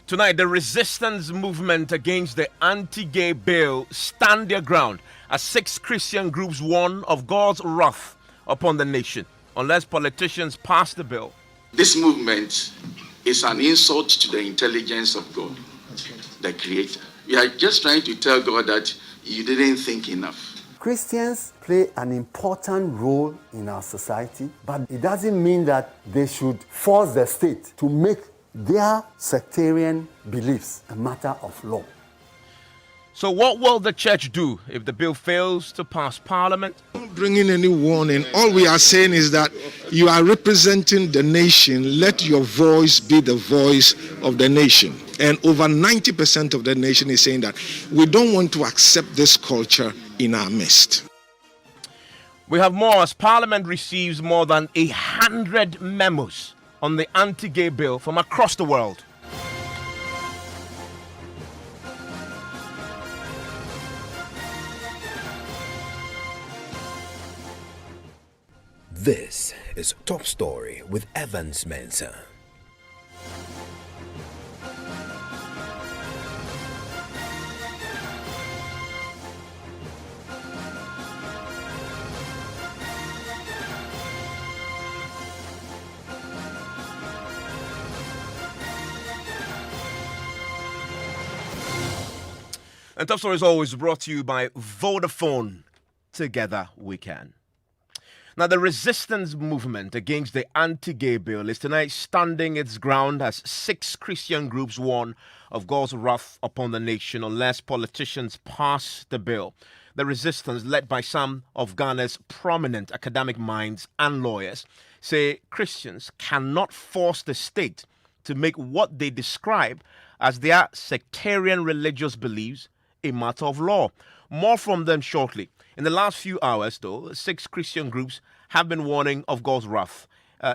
Tonight, the resistance movement against the anti-gay bill stand their ground as 6 Christian groups warn of God's wrath upon the nation unless politicians pass the bill. This movement is an insult to the intelligence of God, the Creator. We are just trying to tell God that you didn't think enough. Christians play an important role in our society, but it doesn't mean that they should force the state to make their sectarian beliefs a matter of law. So what will the church do if the bill fails to pass Parliament? Not bringing any warning. All we are saying is that you are representing the nation. Let your voice be the voice of the nation. And over 90% of the nation is saying that we don't want to accept this culture in our midst. We have more as Parliament receives more than 100 memos on the anti-gay bill from across the world. This is Top Story with Evans Mensah. And Top Story is always brought to you by Vodafone. Together we can. Now, the resistance movement against the anti-gay bill is tonight standing its ground as 6 Christian groups warn of God's wrath upon the nation unless politicians pass the bill. The resistance, led by some of Ghana's prominent academic minds and lawyers, say Christians cannot force the state to make what they describe as their sectarian religious beliefs a matter of law. More from them shortly. In the last few hours, though, 6 Christian groups have been warning of God's wrath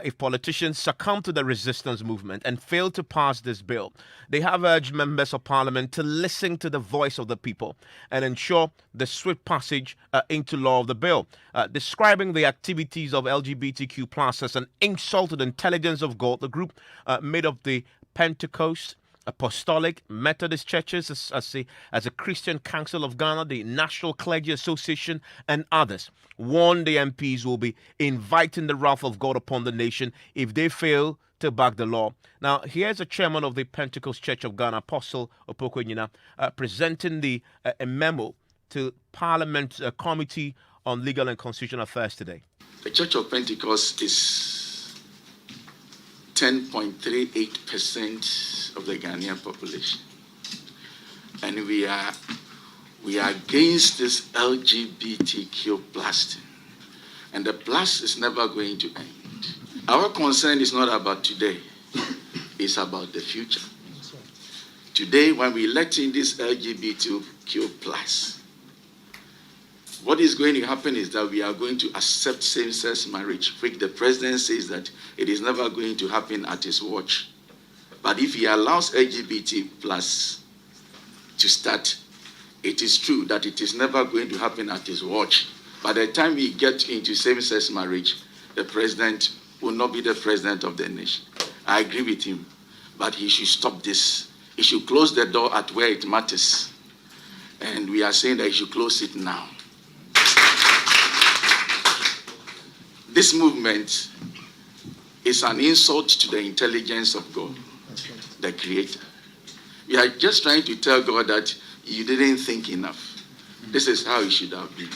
if politicians succumb to the resistance movement and fail to pass this bill. They have urged members of parliament to listen to the voice of the people and ensure the swift passage into law of the bill. Describing the activities of LGBTQ plus as an insult to the intelligence of God, the group made up the Pentecost, Apostolic, Methodist churches, as a Christian Council of Ghana, the National Clergy Association, and others, warn the MPs will be inviting the wrath of God upon the nation if they fail to back the law. Now, here's a chairman of the Pentecost Church of Ghana, Apostle Opokunyina, presenting a memo to Parliament Committee on Legal and Constitutional Affairs today. The Church of Pentecost is 10.38% of the Ghanaian population. And we are against this LGBTQ plus. And the plus is never going to end. Our concern is not about today, it's about the future. Today, when we let in this LGBTQ plus, what is going to happen is that we are going to accept same-sex marriage, which the president says that it is never going to happen at his watch. But if he allows LGBT plus to start, it is true that it is never going to happen at his watch. By the time we get into same-sex marriage, the president will not be the president of the nation. I agree with him, but he should stop this. He should close the door at where it matters. And we are saying that he should close it now. This movement is an insult to the intelligence of God, the Creator. We are just trying to tell God that you didn't think enough. This is how it should have been.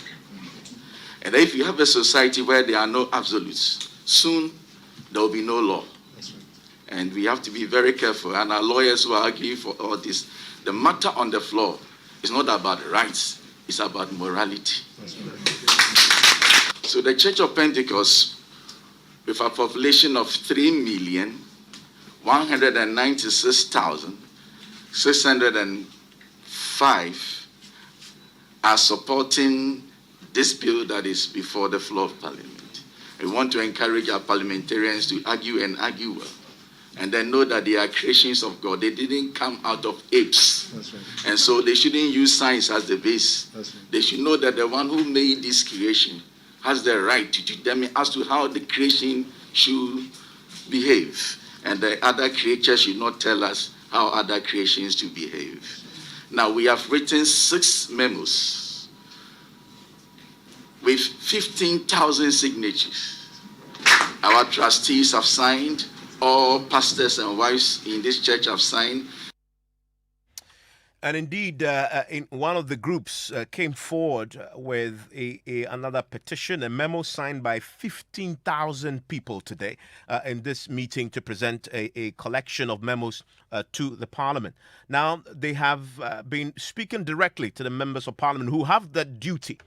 And if you have a society where there are no absolutes, soon there will be no law. And we have to be very careful. And our lawyers who are arguing for all this, the matter on the floor is not about rights, it's about morality. So the Church of Pentecost, with a population of 3,196,605, are supporting this bill that is before the floor of Parliament. We want to encourage our parliamentarians to argue and argue well, and then know that they are creations of God. They didn't come out of apes. That's right. And so they shouldn't use science as the base. That's right. They should know that the one who made this creation has the right to determine as to how the creation should behave. And the other creatures should not tell us how how other creations to behave. Now, we have written 6 memos with 15,000 signatures. Our trustees have signed, all pastors and wives in this church have signed. And indeed, in one of the groups came forward with another petition, a memo signed by 15,000 people today in this meeting to present a collection of memos to the Parliament. Now, they have been speaking directly to the members of Parliament who have the duty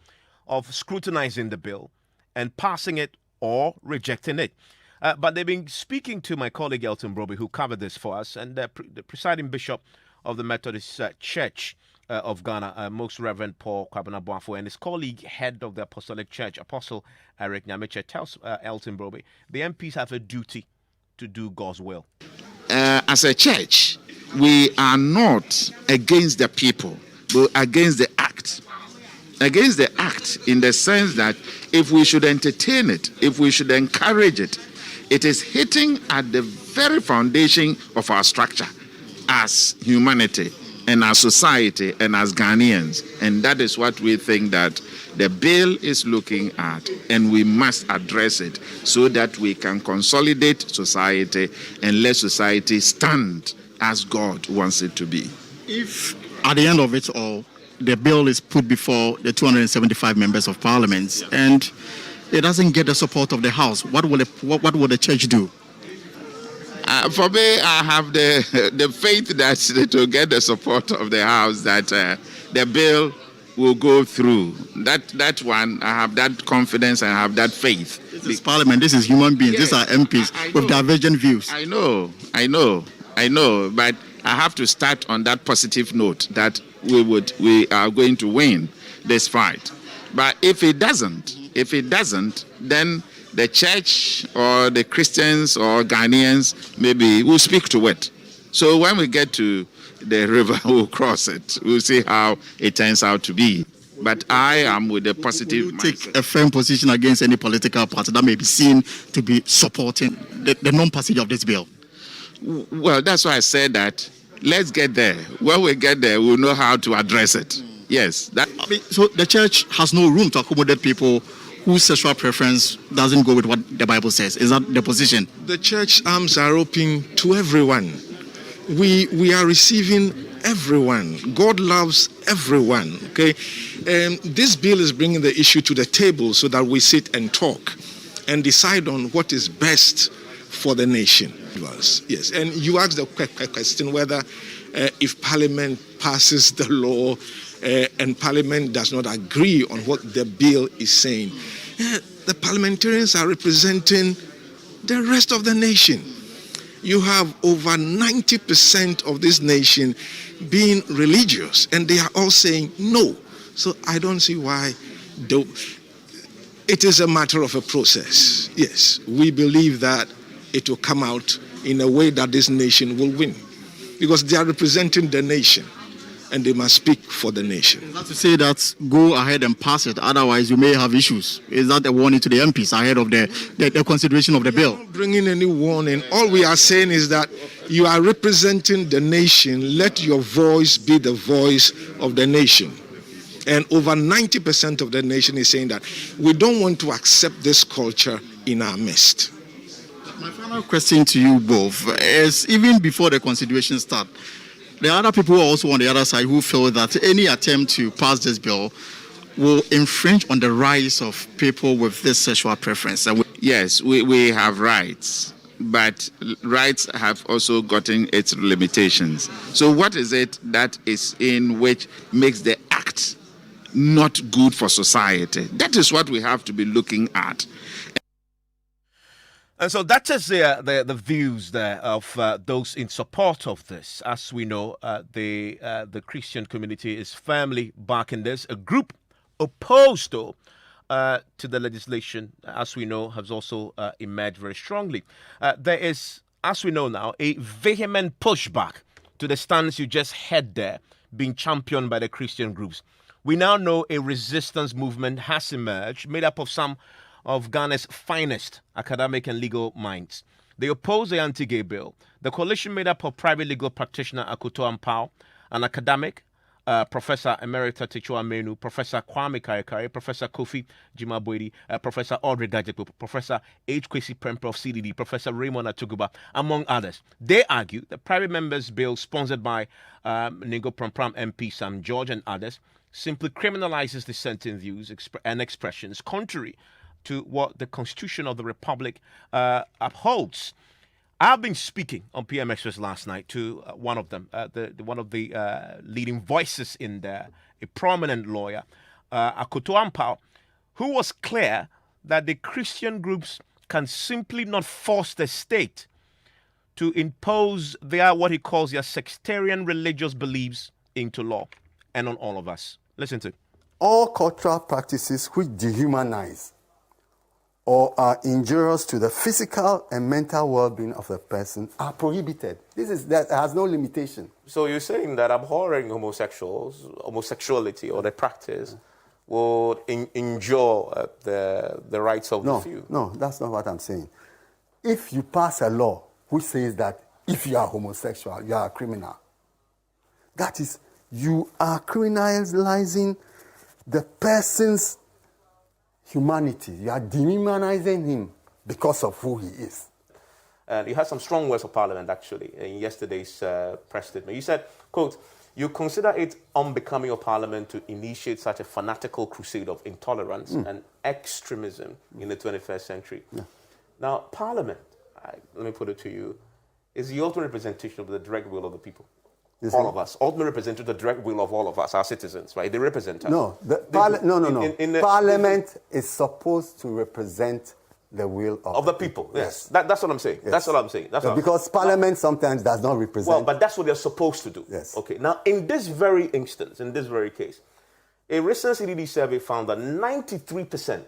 of scrutinizing the bill and passing it or rejecting it. But they've been speaking to my colleague Elton Broby, who covered this for us, and the presiding bishop of the Methodist Church of Ghana, Most Reverend Paul Kwabena Boafo, and his colleague, head of the Apostolic Church, Apostle Eric Nyamiche, tells Elton Broby, the MPs have a duty to do God's will. As a church, we are not against the people, but against the act. Against the act in the sense that if we should entertain it, if we should encourage it, it is hitting at the very foundation of our structure as humanity and as society and as Ghanaians. And that is what we think that the bill is looking at, and we must address it so that we can consolidate society and let society stand as God wants it to be. If at the end of it all, the bill is put before the 275 members of parliament and it doesn't get the support of the House, what will the church do? For me, I have the faith that it will get the support of the House, that the bill will go through. That one, I have that confidence and I have that faith. This is Parliament, this is human beings, Yes, these are MPs with divergent views. I know, but I have to start on that positive note that we are going to win this fight. But if it doesn't, then the church or the Christians or Ghanaians maybe will speak to it. So when we get to the river, we'll cross it. We'll see how it turns out to be. But I am with a positive Will you mindset. take a firm position against any political party that may be seen to be supporting the non-passage of this bill? Well, that's why I said that let's get there. When we get there, we'll know how to address it. Yes. So the church has no room to accommodate people whose sexual preference doesn't go with what the Bible says. Is that the position? The church arms are open to everyone. We are receiving everyone. God loves everyone. Okay, this bill is bringing the issue to the table so that we sit and talk and decide on what is best for the nation. Yes, and you asked the question whether if Parliament passes the law and Parliament does not agree on what the bill is saying, the parliamentarians are representing the rest of the nation. You have over 90% of this nation being religious, and they are all saying no. So I don't see why. It is a matter of a process. Yes, we believe that it will come out in a way that this nation will win, because they are representing the nation and they must speak for the nation. Is that to say that go ahead and pass it, otherwise you may have issues? Is that a warning to the MPs ahead of the consideration of the bill? Not bringing any warning. All we are saying is that you are representing the nation. Let your voice be the voice of the nation. And over 90% of the nation is saying that we don't want to accept this culture in our midst. My final question to you both is, even before the consideration start, there are other people also on the other side who feel that any attempt to pass this bill will infringe on the rights of people with this sexual preference. Yes, we have rights, but rights have also gotten its limitations. So what is it that is in which makes the act not good for society? That is what we have to be looking at. And so that is the views there of those in support of this. As we know, the Christian community is firmly backing this. A group opposed, though, to the legislation, as we know, has also emerged very strongly. There is, as we know now, a vehement pushback to the stance you just had there, being championed by the Christian groups. We now know a resistance movement has emerged, made up of some of Ghana's finest academic and legal minds. They oppose the anti-gay bill. The coalition made up of private legal practitioner Akoto Ampao, an academic, Professor Emerita Tichua Menu, Professor Kwame Kaikare, Professor Kofi Jimabuedi, Professor Audrey Dajepo, Professor H. Kwesi Prempeh of CDD, Professor Raymond Atuguba, among others. They argue the private members' bill, sponsored by Ningo Prampram MP Sam George and others, simply criminalizes dissenting views and expressions contrary to what the Constitution of the Republic upholds. I've been speaking on PM Express last night to one of them, one of the leading voices in there, a prominent lawyer, Akoto Ampao, who was clear that the Christian groups can simply not force the state to impose what he calls their sectarian religious beliefs into law and on all of us. Listen to it. All cultural practices which dehumanize or are injurious to the physical and mental well-being of a person are prohibited. That has no limitation. So you're saying that abhorring homosexuality or the practice would injure the rights of the few? No, that's not what I'm saying. If you pass a law which says that if you are homosexual, you are a criminal, that is, you are criminalizing the person's humanity. You are dehumanizing him because of who he is. And you had some strong words of parliament, actually, in yesterday's press statement. You said, quote, "You consider it unbecoming of parliament to initiate such a fanatical crusade of intolerance and extremism in the 21st century." Yeah. Now, parliament, let me put it to you, is the ultimate representation of the direct will of the people. All of us. Ultimate representative of the direct will of all of us, our citizens, right? They represent us. No, Parliament is supposed to represent the will of the people. Yes. That's what I'm saying. Yes. That's what I'm saying. Because Parliament sometimes does not represent. Well, but that's what they're supposed to do. Yes. Okay. Now, in this very instance, in this very case, a recent CDD survey found that 93%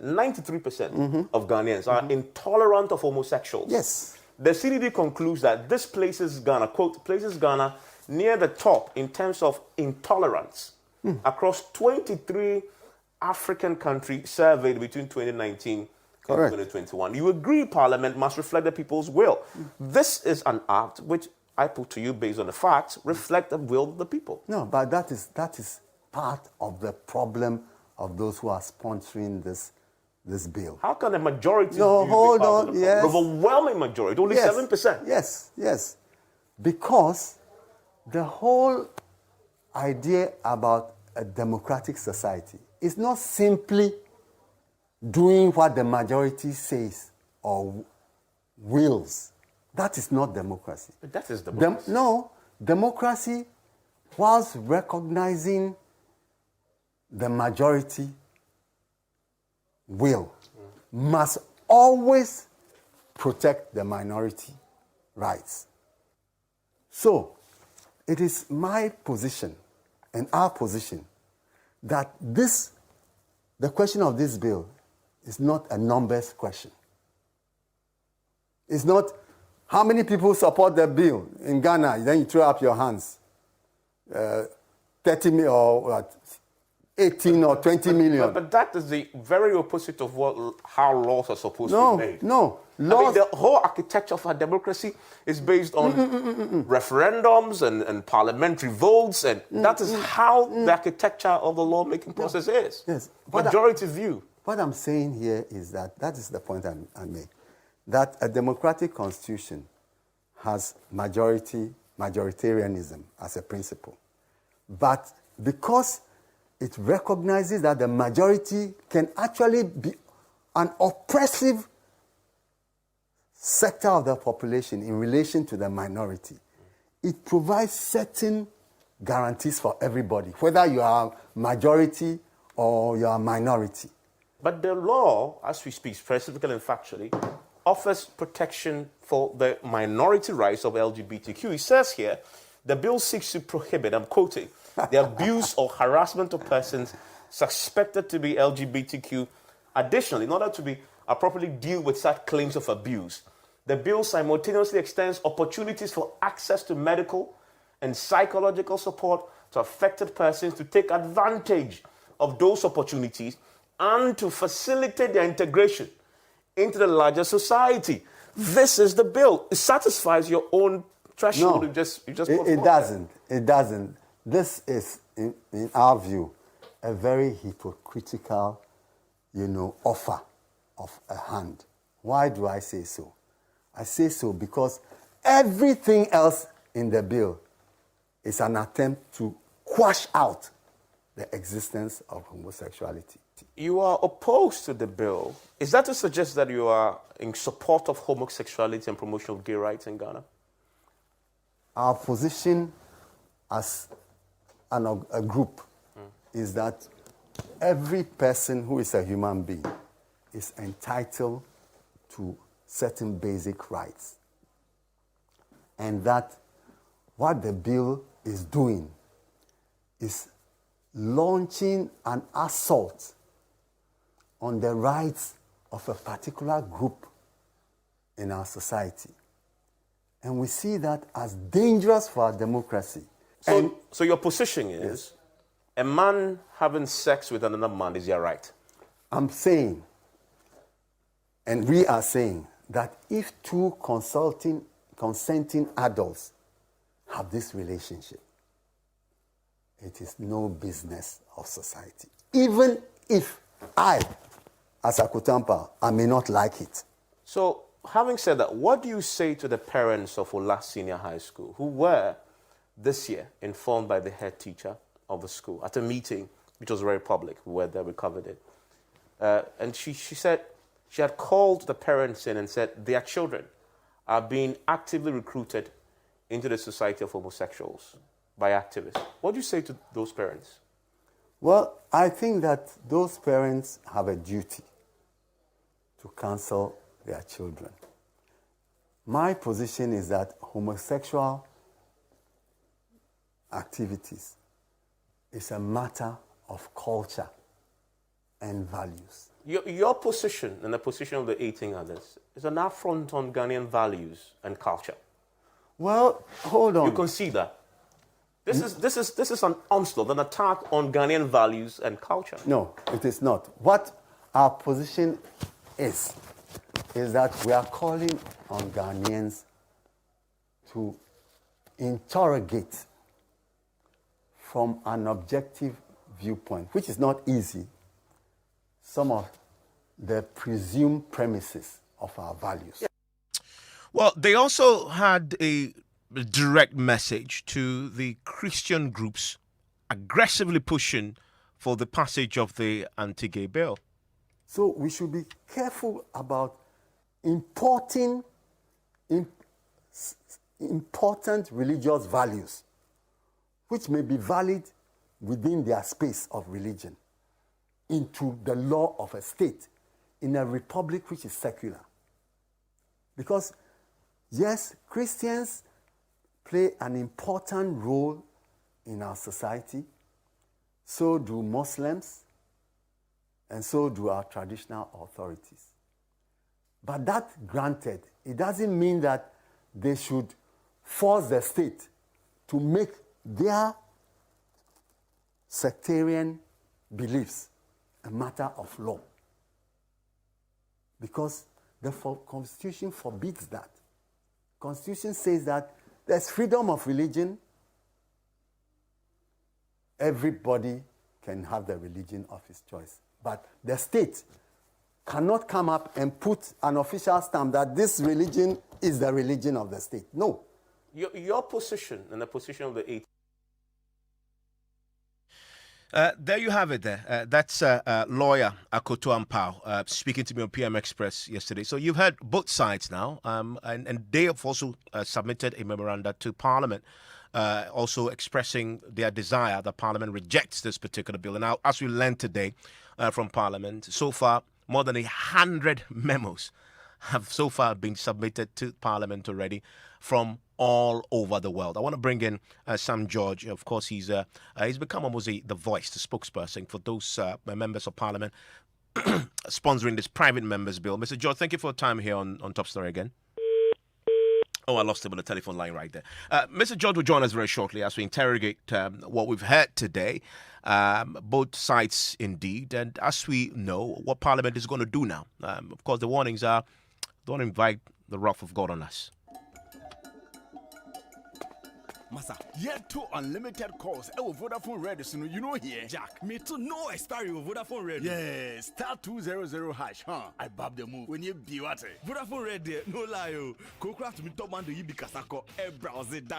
of Ghanaians are intolerant of homosexuals. Yes. The CDD concludes that this places Ghana, quote, places Ghana near the top in terms of intolerance across 23 African countries surveyed between 2019 and 2021. You agree Parliament must reflect the people's will. This is an act which I put to you based on the facts, reflect the will of the people. No, but that is part of the problem of those who are sponsoring this bill. How can a majority hold on, yes. Overwhelming majority, only 7%? Yes. Because the whole idea about a democratic society is not simply doing what the majority says or wills. That is not democracy. But that is democracy. Democracy, whilst recognizing the majority will, must always protect the minority rights. So, it is my position and our position that the question of this bill is not a numbers question. It's not how many people support the bill in Ghana, then you throw up your hands. 30 million or what? 18 or 20 million. But that is the very opposite of how laws are supposed to be made. No. The whole architecture of our democracy is based on referendums and parliamentary votes, and that is how the architecture of the lawmaking process is. Yes. Majority view. What I'm saying here is that is the point I make, that a democratic constitution has majoritarianism as a principle. But because it recognizes that the majority can actually be an oppressive sector of the population in relation to the minority, it provides certain guarantees for everybody, whether you are majority or you are minority. But the law, as we speak, specifically and factually, offers protection for the minority rights of LGBTQ. It says here, the bill seeks to prohibit, I'm quoting, the abuse or harassment of persons suspected to be LGBTQ. Additionally, in order to be appropriately deal with such claims of abuse, the bill simultaneously extends opportunities for access to medical and psychological support to affected persons to take advantage of those opportunities and to facilitate their integration into the larger society. this is the bill. It satisfies your own threshold. No, You just it put doesn't. It doesn't. This is, in our view, a very hypocritical, offer of a hand. Why do I say so? I say so because everything else in the bill is an attempt to quash out the existence of homosexuality. You are opposed to the bill. Is that to suggest that you are in support of homosexuality and promotion of gay rights in Ghana? Our position as a group is that every person who is a human being is entitled to certain basic rights. And that what the bill is doing is launching an assault on the rights of a particular group in our society. And we see that as dangerous for our democracy. So your position is a man having sex with another man is your right? I'm saying, and we are saying, that if two consenting adults have this relationship, it is no business of society. Even if I, as a Kutampa, I may not like it. So, having said that, what do you say to the parents of Ola Senior High School who were this year informed by the head teacher of the school at a meeting which was very public, where we covered it? And she said she had called the parents in and said their children are being actively recruited into the Society of Homosexuals by activists. What do you say to those parents? Well, I think that those parents have a duty to counsel their children. My position is that homosexual activities is a matter of culture and values. Your position and the position of the 18 others is an affront on Ghanaian values and culture. Well, hold on. You concede that. This is an onslaught, an attack on Ghanaian values and culture. No, it is not. What our position is that we are calling on Ghanaians to interrogate from an objective viewpoint, which is not easy, some of the presumed premises of our values. Well, they also had a direct message to the Christian groups aggressively pushing for the passage of the anti-gay bill. So we should be careful about importing important religious values, which may be valid within their space of religion, into the law of a state in a republic which is secular. Because, yes, Christians play an important role in our society, so do Muslims, and so do our traditional authorities. But that granted, it doesn't mean that they should force the state to make their sectarian beliefs a matter of law. Because the Constitution forbids that. Constitution says that there's freedom of religion. Everybody can have the religion of his choice. But the state cannot come up and put an official stamp that this religion is the religion of the state. No. Your position and the position of the 18. There you have it there. That's lawyer Akoto Ampao speaking to me on PM Express yesterday. So you've heard both sides now, and they have also submitted a memorandum to Parliament, also expressing their desire that Parliament rejects this particular bill. And now, as we learned today from Parliament, so far, more than 100 memos have so far been submitted to Parliament already from all over the world. I want to bring in Sam George. Of course, he's become almost the voice, the spokesperson for those members of Parliament sponsoring this private members bill. Mr. George, thank you for your time here on Top Story again. Oh, I lost him on the telephone line right there. Mr. George will join us very shortly as we interrogate what we've heard today, both sides indeed, and as we know what Parliament is going to do now. Of course, the warnings are don't invite the wrath of God on us. Masa, yet two unlimited calls. Oh, Vodafone Red, so you know here. Jack, me too, no expiry with Vodafone Red. Yeah, star 200 hash, huh? I bob the move when you be what? Vodafone Red, no lie, oh. Cocraft me top man do you be kasako, browse it da.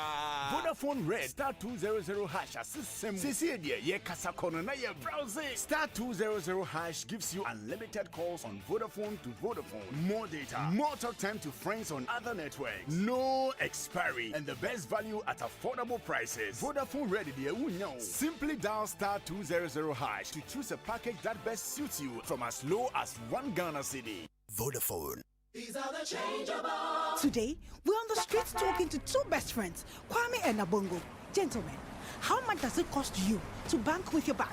Vodafone Red, star 200 hash, assistant. See, yeah, kasako, na ye browse. Star 200 hash gives you unlimited calls on Vodafone to Vodafone. More data, more talk time to friends on other networks. No expiry, and the best value at affordable prices. Vodafone Ready, dear, we know. Simply dial star 200 hash to choose a package that best suits you from as low as 1 Ghana cedi. Vodafone. These are the changeables. Today, we're on the streets talking to two best friends, Kwame and Nabongo. Gentlemen, how much does it cost you to bank with your bank?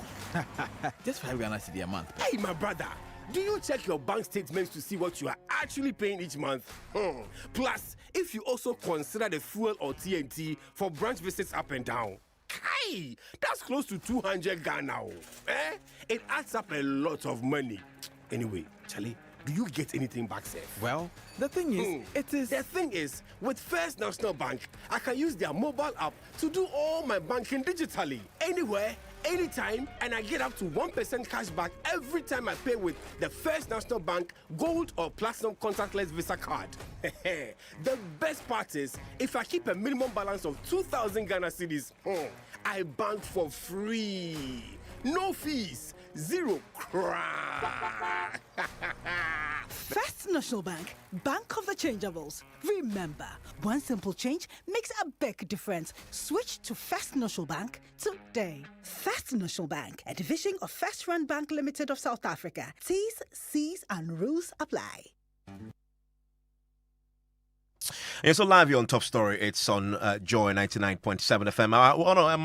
Just 5 Ghana cedi a month. Hey, my brother. Do you check your bank statements to see what you are actually paying each month? Plus, if you also consider the fuel or TNT for branch visits up and down, Kai, that's close to 200 Ghana. Eh? It adds up a lot of money. Anyway, Charlie, do you get anything back, safe? Well, the thing is, The thing is, with First National Bank, I can use their mobile app to do all my banking digitally, anywhere, anytime, and I get up to 1% cash back every time I pay with the First National Bank Gold or Platinum contactless Visa card. The best part is, if I keep a minimum balance of 2,000 Ghana cedis, I bank for free. No fees, zero cry. First National Bank, Bank of the Changeables. Remember, one simple change makes a big difference. Switch to First National Bank today. First National Bank, a division of First Rand Bank Limited of South Africa. T's, C's, and rules apply. And so live here on Top Story, it's on Joy 99.7 FM.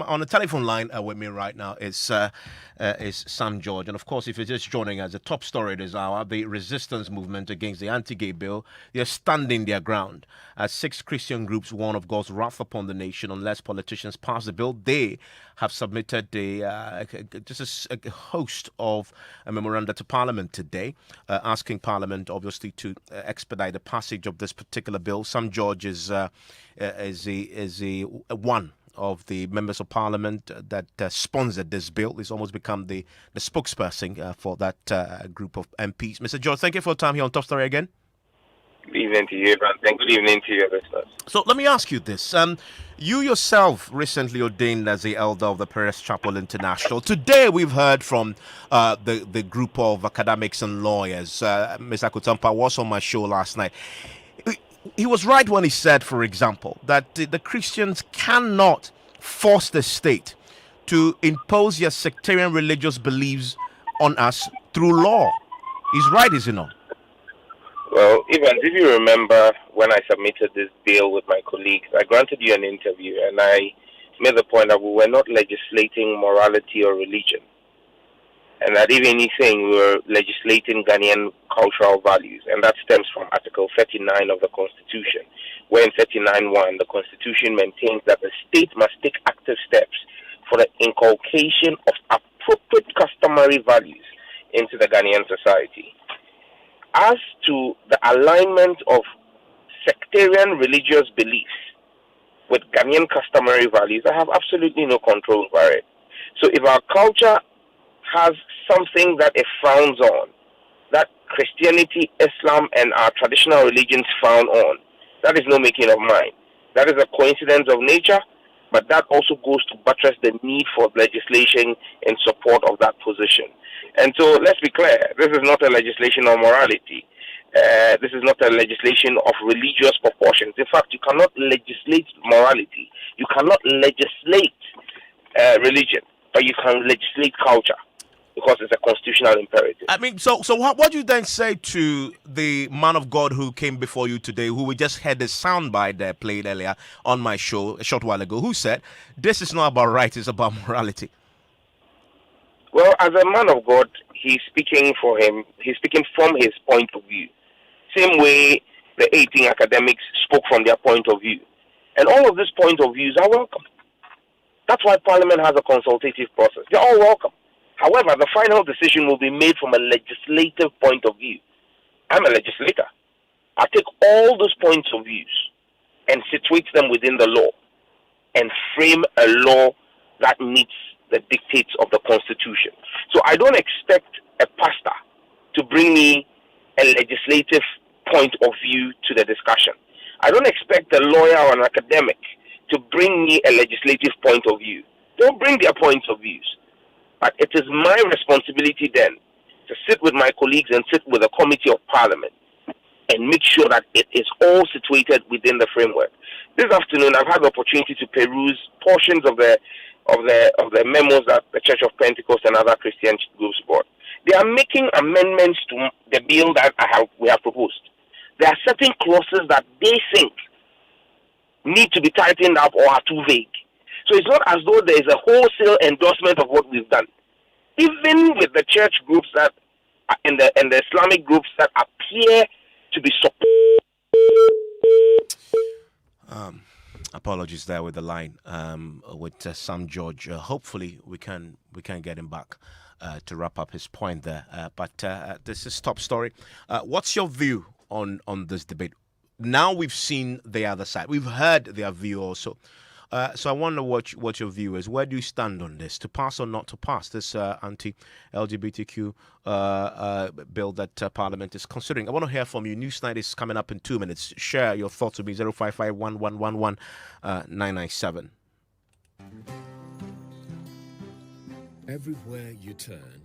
On the telephone line with me right now is Sam George. And of course, if you're just joining us, the top story this hour, the resistance movement against the anti-gay bill, they're standing their ground. 6 Christian groups warn of God's wrath upon the nation unless politicians pass the bill. They have submitted just a host of a memoranda to Parliament today, asking Parliament, obviously, to expedite the passage of this particular bill. Sam George is one of the members of Parliament that sponsored this bill. He's almost become the spokesperson for that group of MPs. Mr. George, thank you for your time here on Top Story again. Good evening to you, Evans, and good evening to your listeners. So let me ask you this. You yourself recently ordained as the elder of the Perez Chapel International. Today we've heard from the group of academics and lawyers. Mr. Kutampa was on my show last night. He was right when he said, for example, that the Christians cannot force the state to impose their sectarian religious beliefs on us through law. He's right, is he not? Well, Evans, if you remember when I submitted this bill with my colleagues, I granted you an interview and I made the point that we were not legislating morality or religion. And that if anything, we were legislating Ghanaian cultural values. And that stems from Article 39 of the Constitution, where in 39.1, the Constitution maintains that the state must take active steps for the inculcation of appropriate customary values into the Ghanaian society. As to the alignment of sectarian religious beliefs with Ghanaian customary values, I have absolutely no control over it. So if our culture has something that it frowns on, that Christianity, Islam, and our traditional religions frown on, that is no making of mine. That is a coincidence of nature, but that also goes to buttress the need for legislation in support of that position. And so let's be clear, this is not a legislation on morality. This is not a legislation of religious proportions. In fact, you cannot legislate morality. You cannot legislate religion, but you can legislate culture because it's a constitutional imperative. I mean, so what do you then say to the man of God who came before you today, who we just heard the soundbite there played earlier on my show a short while ago, who said, this is not about right, it's about morality? Well, as a man of God, he's speaking for him. He's speaking from his point of view. Same way the 18 academics spoke from their point of view. And all of these point of views are welcome. That's why Parliament has a consultative process. They're all welcome. However, the final decision will be made from a legislative point of view. I'm a legislator. I take all those points of views and situate them within the law and frame a law that meets the dictates of the Constitution. So I don't expect a pastor to bring me a legislative point of view to the discussion. I don't expect a lawyer or an academic to bring me a legislative point of view. They'll bring their points of views. But it is my responsibility then to sit with my colleagues and sit with the Committee of Parliament and make sure that it is all situated within the framework. This afternoon, I've had the opportunity to peruse portions of the memos that the Church of Pentecost and other Christian groups brought. They are making amendments to the bill that we have proposed. There are certain clauses that they think need to be tightened up or are too vague. So it's not as though there is a wholesale endorsement of what we've done. Even with the church groups that and the Islamic groups that appear to be Apologies there with the line with Sam George. Hopefully we can get him back to wrap up his point there. But this is top story. What's your view on this debate? Now we've seen the other side. We've heard their view also. So I wonder what your view is. Where do you stand on this? To pass or not to pass this anti-LGBTQ bill that Parliament is considering? I want to hear from you. Newsnight is coming up in 2 minutes. Share your thoughts with me. 055-1111-997. Everywhere you turn,